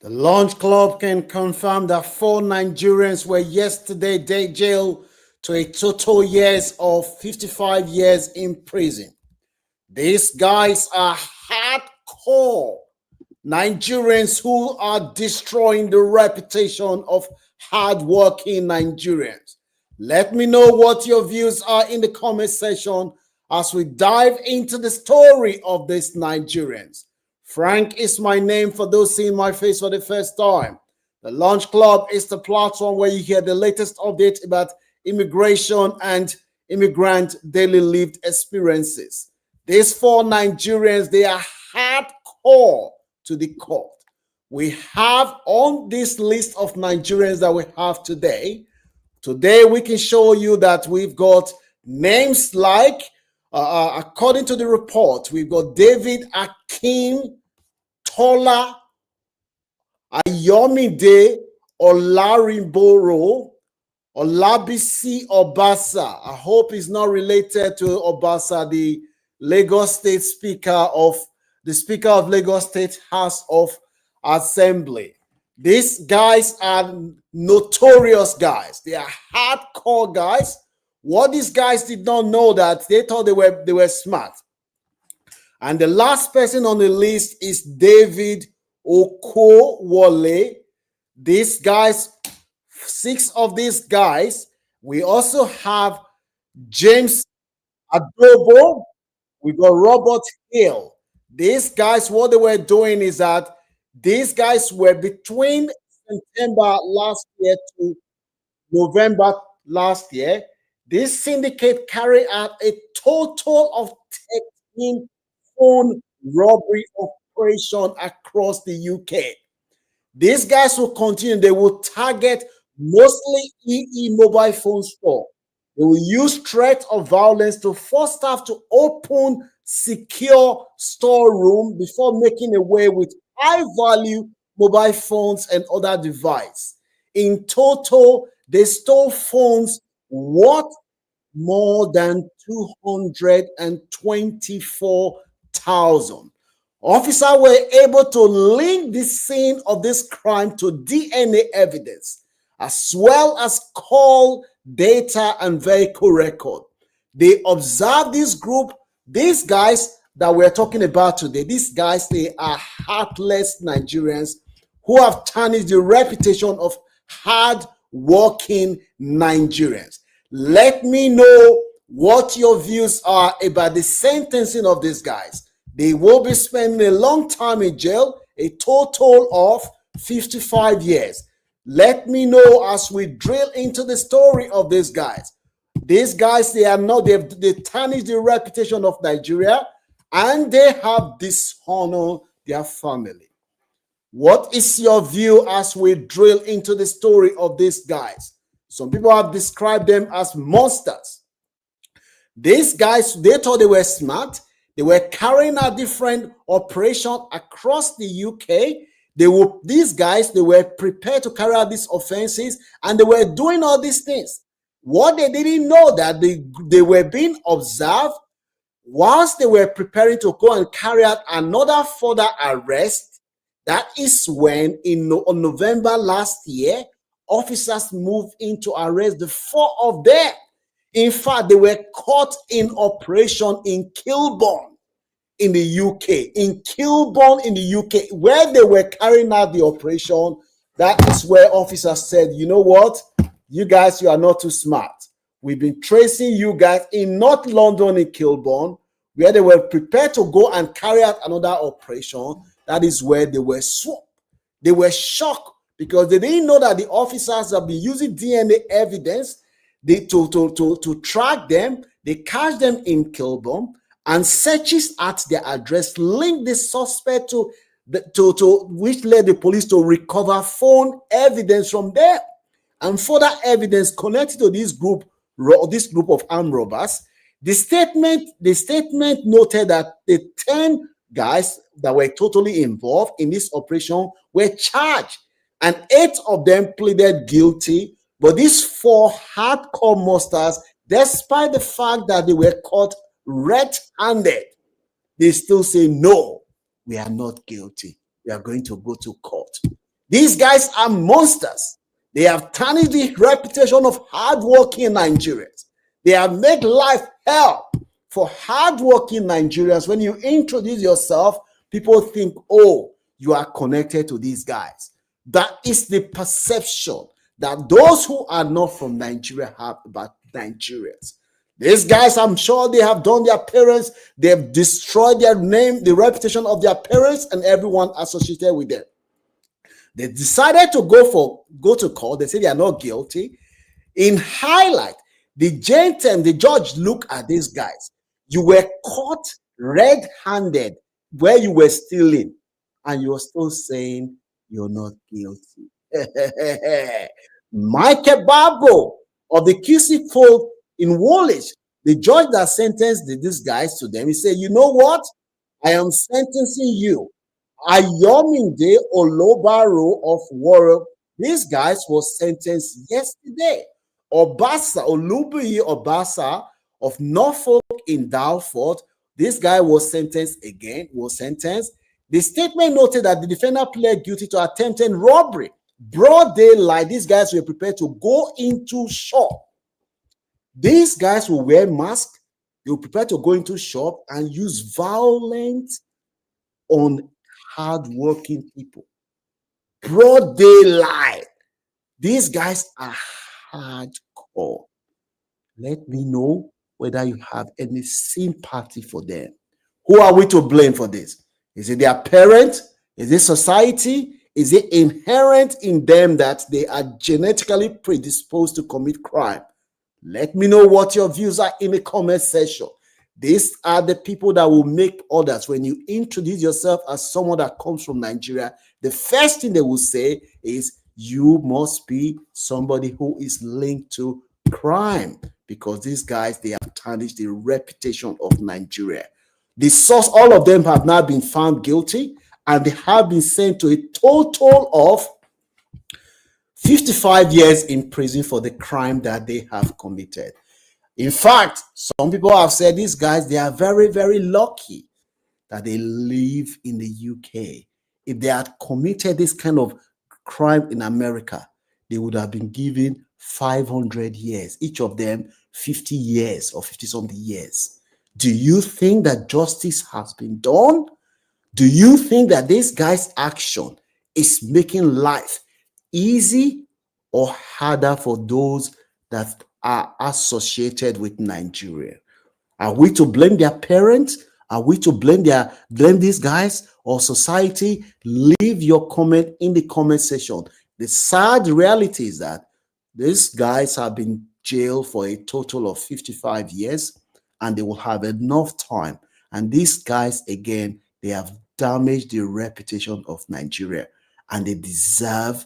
The Launch Club can confirm that 4 Nigerians were yesterday jailed to a total years of 55 years in prison. These guys are hardcore Nigerians who are destroying the reputation of hardworking Nigerians. Let me know what your views are in the comment section as we dive into the story of these Nigerians. Frank is my name for those seeing my face for the first time. The Launch Club is the platform where you hear the latest updates about immigration and immigrant daily lived experiences. These 4 Nigerians, they are hardcore to the court. We have on this list of Nigerians that we have today. Today, we can show you that we've got names like, according to the report, we've got David Akin Tola Ayomide Olarimboro Olabisi Obasa. I hope he's not related to Obasa, the Lagos State Speaker of Lagos State House of Assembly. These guys are notorious guys. They are hardcore guys. What these guys did not know that they thought they were smart. And the last person on the list is David Okowole. These guys, 6 of these guys. We also have James Adobo. We got Robert Hill. These guys, what they were doing is that these guys were between September last year to November last year. This syndicate carried out a total of 13 phone robbery operation across the UK. These guys will continue. They will target mostly EE mobile phone store. They will use threat of violence to force staff to open secure storeroom before making away with high-value mobile phones and other devices. In total, they stole phones worth more than 224,000. Officers were able to link the scene of this crime to DNA evidence, as well as call data and vehicle record. They observed this group, these guys that we're talking about today. These guys, they are heartless Nigerians who have tarnished the reputation of hard-working Nigerians. Let me know what your views are about the sentencing of these guys. They will be spending a long time in jail, a total of 55 years. Let me know as we drill into the story of these guys. These guys, they tarnish the reputation of Nigeria, and they have dishonored their family. What is your view as we drill into the story of these guys? Some people have described them as monsters. These guys, they thought they were smart. They were carrying out different operations across the UK. These guys, they were prepared to carry out these offenses, and they were doing all these things. What they didn't know that they were being observed whilst they were preparing to go and carry out another further arrest. That is when on November last year, officers moved in to arrest the 4 of them. In fact, they were caught in operation in Kilburn in the UK. In Kilburn in the UK, where they were carrying out the operation, that is where officers said, you know what? You guys, you are not too smart. We've been tracing you guys in North London in Kilburn, where they were prepared to go and carry out another operation. That is where they were swamped. They were shocked because they didn't know that the officers have been using DNA evidence to track them. They catch them in Kilburn, and searches at their address linked the suspect to which led the police to recover phone evidence from them, and further evidence connected to this group of armed robbers. The statement noted that the 10 guys that were totally involved in this operation were charged, and 8 of them pleaded guilty. But these 4 hardcore monsters, despite the fact that they were caught red-handed, they still say, no, we are not guilty. We are going to go to court. These guys are monsters. They have tarnished the reputation of hardworking Nigerians. They have made life hell for hardworking Nigerians. When you introduce yourself, people think, oh, you are connected to these guys. That is the perception that those who are not from Nigeria have about Nigerians. These guys, I'm sure they have done their parents, they've destroyed their name, the reputation of their parents, and everyone associated with them. They decided to go to court. They say they are not guilty. In highlight, the judge looked at these guys. You were caught red-handed where you were stealing, and you're still saying you're not guilty. Michael Barbo of the QC Fold in Woolwich, the judge that sentenced these guys to them, he said, you know what? I am sentencing you. Ayominde Olobaro of Warren, these guys was sentenced yesterday. Olubuyi Obasa of Norfolk in Dalford, this guy was sentenced. The statement noted that the defendant pled guilty to attempted robbery. Broad daylight, these guys were prepared to go into shop. These guys will wear masks. They were prepared to go into shop and use violence on hardworking people. Broad daylight. These guys are hardcore. Let me know whether you have any sympathy for them. Who are we to blame for this? Is it their parent? Is it society? Is it inherent in them that they are genetically predisposed to commit crime? Let me know what your views are in the comment section. These are the people that will make others. When you introduce yourself as someone that comes from Nigeria, the first thing they will say is you must be somebody who is linked to crime, because these guys, they have tarnished the reputation of Nigeria. The source, all of them have now been found guilty, and they have been sent to a total of 55 years in prison for the crime that they have committed. In fact, some people have said these guys, they are very, very lucky that they live in the UK. If they had committed this kind of crime in America, they would have been given 500 years, each of them 50 years or 50-something years. Do you think that justice has been done? Do you think that this guy's action is making life easy or harder for those that are associated with Nigeria? Are we to blame their parents? Are we to blame these guys or society? Leave your comment in the comment section. The sad reality is that these guys have been jailed for a total of 55 years, and they will have enough time. And these guys, again, they have damaged the reputation of Nigeria, and they deserve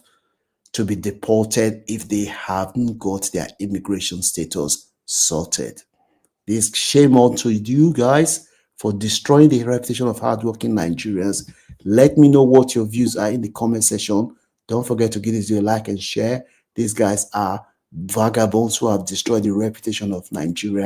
to be deported if they haven't got their immigration status sorted. This shame on to you guys for destroying the reputation of hardworking Nigerians. Let me know what your views are in the comment section. Don't forget to give this video a like and share. These guys are vagabonds who have destroyed the reputation of Nigeria.